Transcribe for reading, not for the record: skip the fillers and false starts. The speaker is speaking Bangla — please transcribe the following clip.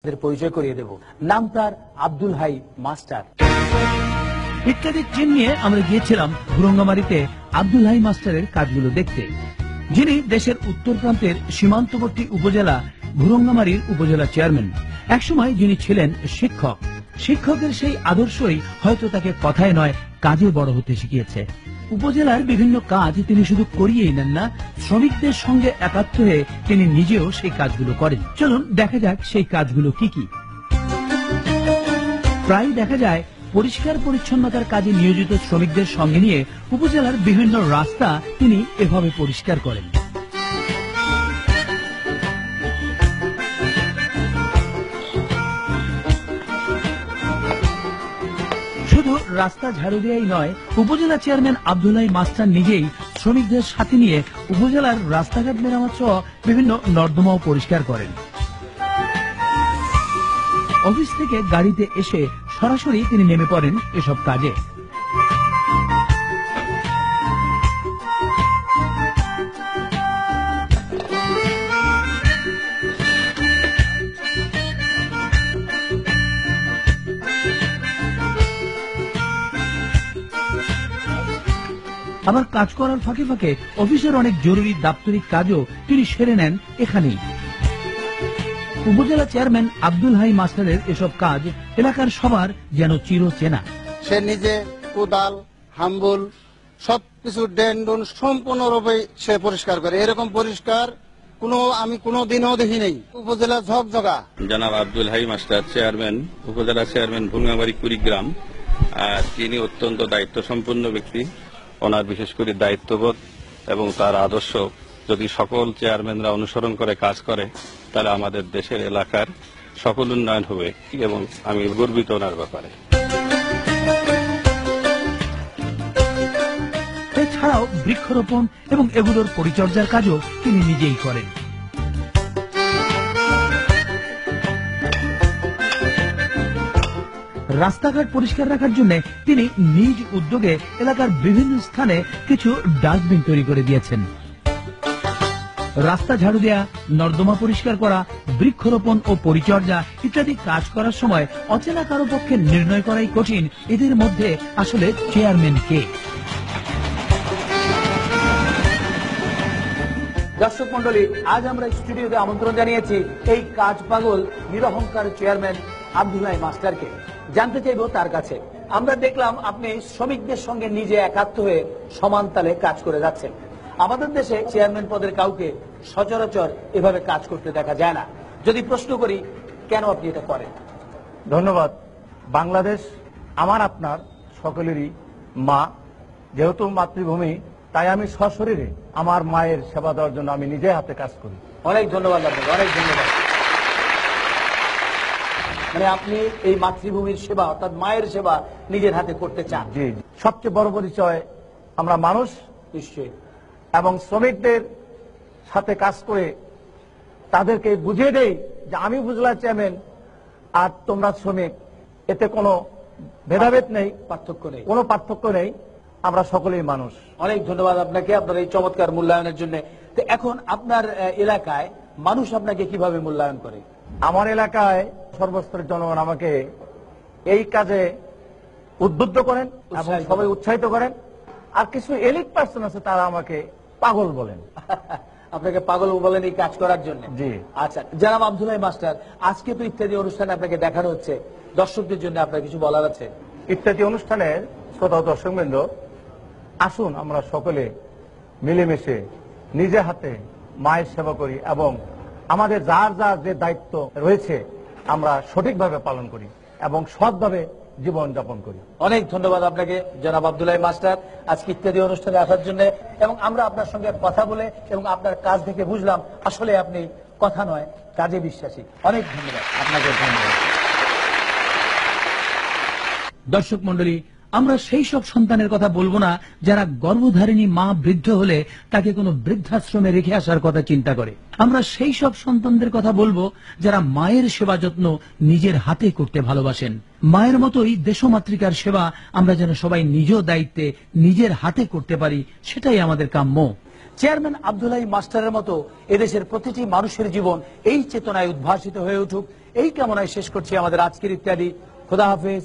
পরিচয় করিয়ে দেব। নাম তার আব্দুল হাই মাস্টার। ইত্যাদি টিম নিয়ে আমরা গিয়েছিলাম ভুরঙ্গামারীতে আব্দুল হাই মাস্টারের কাজগুলো দেখতে, যিনি দেশের উত্তর প্রান্তের সীমান্তবর্তী উপজেলা ভুরঙ্গামারীর উপজেলা চেয়ারম্যান। একসময় যিনি ছিলেন শিক্ষক, শিক্ষকের সেই আদর্শই হয়তো তাকে কথায় নয় কাজে বড় হতে শিখিয়েছে। উপজেলার বিভিন্ন কাজ তিনি শুধু করিয়েই নেন না, শ্রমিকদের সঙ্গে একাত্ম হয়ে তিনি নিজেও সেই কাজগুলো করেন। চলুন দেখা যাক সেই কাজগুলো কি কি। প্রায় দেখা যায় পরিষ্কার পরিচ্ছন্নতার কাজে নিয়োজিত শ্রমিকদের সঙ্গে নিয়ে উপজেলার বিভিন্ন রাস্তা তিনি এভাবে পরিষ্কার করেন। শুধু রাস্তা ঝাড়ু দেওয়াই নয়, উপজেলা চেয়ারম্যান আব্দুল হাই মাস্টার নিজেই শ্রমিকদের সাথে নিয়ে উপজেলার রাস্তাঘাট মেরামত সহ বিভিন্ন নর্দমাও পরিষ্কার করেন। অফিস থেকে গাড়িতে এসে সরাসরি তিনি নেমে পড়েন এসব কাজে। আবার কাজ করার ফাঁকে ফাঁকে অফিসের অনেক জরুরি দাপ্তরিক কাজও তিনি সেরে নেন এখানেই। উপজেলা চেয়ারম্যান আব্দুল হাই মাস্টারের এসব কাজ এলাকার সবার যেন চিরচেনা। সে নিজে কোদাল, হাম্বুল সবকিছু ড্রেন ডুন সম্পূর্ণরূপে সে পরিষ্কার করে। এরকম পরিষ্কার আমি কোনোদিনও দেখি নাই। উপজেলা ঝকঝকা। জনাব আব্দুল হাই মাস্টার চেয়ারম্যান, উপজেলা চেয়ারম্যান ভুরঙ্গামারী কুড়িগ্রাম। তিনি অত্যন্ত দায়িত্ব সম্পন্ন ব্যক্তি। ওনার বিশেষ করে দায়িত্ববোধ এবং তার আদর্শ যদি সকল চেয়ারম্যানরা অনুসরণ করে কাজ করে, তাহলে আমাদের দেশের এলাকার সকল উন্নয়ন হবে এবং আমি গর্বিত ওনার ব্যাপারে। এছাড়াও বৃক্ষরোপণ এবং এগুলোর পরিচর্যার কাজও তিনি নিজেই করেন। রাস্তাঘাট পরিষ্কার রাখার জন্য তিনি নিজ উদ্যোগে এলাকার বিভিন্ন স্থানে কিছু ডাস্টবিন তৈরি করে দিয়েছেন। রাস্তা ঝাড়ু দেয়া, নর্দমা পরিষ্কার করা, বৃক্ষরোপণ ও পরিচর্যা ইত্যাদি কাজ করার সময় অচেনা কারো পক্ষে নির্ণয় করাই কঠিন এদের মধ্যে আসলে চেয়ারম্যান কে। দর্শক মন্ডলী, আজ আমরা স্টুডিওতে আমন্ত্রণ জানিয়েছি এই কাজ পাগল নিরহংকার চেয়ারম্যান আব্দুল হাই মাস্টারকে। জানতে চাইব তার কাছে। আমরা দেখলাম আপনি শ্রমিকদের সঙ্গে নিজে একাত্ম হয়ে সমান তালে কাজ করে যাচ্ছেন। আমাদের দেশে চেয়ারম্যান পদের কাউকে সচরাচর এভাবে কাজ করতে দেখা যায় না। যদি প্রশ্ন করি, কেন আপনি এটা করেন? ধন্যবাদ। বাংলাদেশ আমার আপনার সকলেরই মা, যেহেতু মাতৃভূমি, তাই আমি সশরীরে আমার মায়ের সেবা দেওয়ার জন্য আমি নিজে হাতে কাজ করি। অনেক ধন্যবাদ আপনাকে, অনেক ধন্যবাদ। মানে আপনি এই মাতৃভূমির সেবা অর্থাৎ মায়ের সেবা নিজের হাতে করতে চান। জি, সবচেয়ে বড় পরিচয় আমরা মানুষ, নিশ্চয়ই, এবং শ্রমিকদের সাথে কাজ করে তাদেরকে বুঝিয়ে দেই যে আমি উপজেলা চেয়ারম্যান আর তোমরা শ্রমিক, এতে কোনো ভেদাভেদ নেই, পার্থক্য নেই, কোনো পার্থক্য নেই, আমরা সকলেই মানুষ। অনেক ধন্যবাদ আপনাকে আপনার এই চমৎকার মূল্যায়নের জন্য। তো এখন আপনার এলাকায় মানুষ আপনাকে কিভাবে মূল্যায়ন করে? আমার এলাকায় সর্বস্তরের জনগণ আমাকে এই কাজে উদ্বুদ্ধ করেন এবং সবাই উৎসাহিত করেন। আর কিছু এলিট পার্সন আছে, তারা আমাকে পাগল বলেন। আপনাকে পাগল বলেন এই কাজ করার জন্য? জি। আচ্ছা, জনাব আব্দুল হাই মাস্টার, আজকে তো ইত্যাদি অনুষ্ঠানে আপনাকে দেখানো হচ্ছে, দর্শকদের জন্য আপনার কিছু বলার আছে? ইত্যাদি অনুষ্ঠানের শ্রোতা দর্শকবৃন্দ, আসুন আমরা সকলে মিলেমিশে নিজে হাতে মায়ের সেবা করি এবং আমাদের যার যার যে দায়িত্ব রয়েছে আমরা সঠিকভাবে পালন করি এবং সৎভাবে জীবন যাপন করি। অনেক ধন্যবাদ আপনাকে জনাব আব্দুল হাই মাস্টার আজকে ইত্যাদি অনুষ্ঠানে আসার জন্য। এবং আমরা আপনার সঙ্গে কথা বলে এবং আপনার কাজ দেখে বুঝলাম আসলে আপনি কথা নয় কাজে বিশ্বাসী। অনেক ধন্যবাদ আপনাকে। ধন্যবাদ। দর্শক মন্ডলী, আমরা সেই সব সন্তানের কথা বলবো না যারা গর্ভধারিণী মা বৃদ্ধ হলে তাকে কোনো বৃদ্ধাশ্রমে রেখে আসার কথা চিন্তা করে। আমরা সেই সব সন্তানদের কথা বলবো যারা মায়ের সেবা যত্ন নিজের হাতে করতে ভালোবাসেন। মায়ের মতোই দেশমাতৃকার সেবা আমরা যেন সবাই নিজ দায়িত্বে নিজের হাতে করতে পারি, সেটাই আমাদের কাম্য। চেয়ারম্যান আব্দুল্লাহি মাস্টারের মতো এদেশের প্রতিটি মানুষের জীবন এই চেতনায় উদ্ভাসিত হয়ে উঠুক, এই কামনায় শেষ করছি আমাদের আজকের ইত্যাদি। খোদা হাফেজ।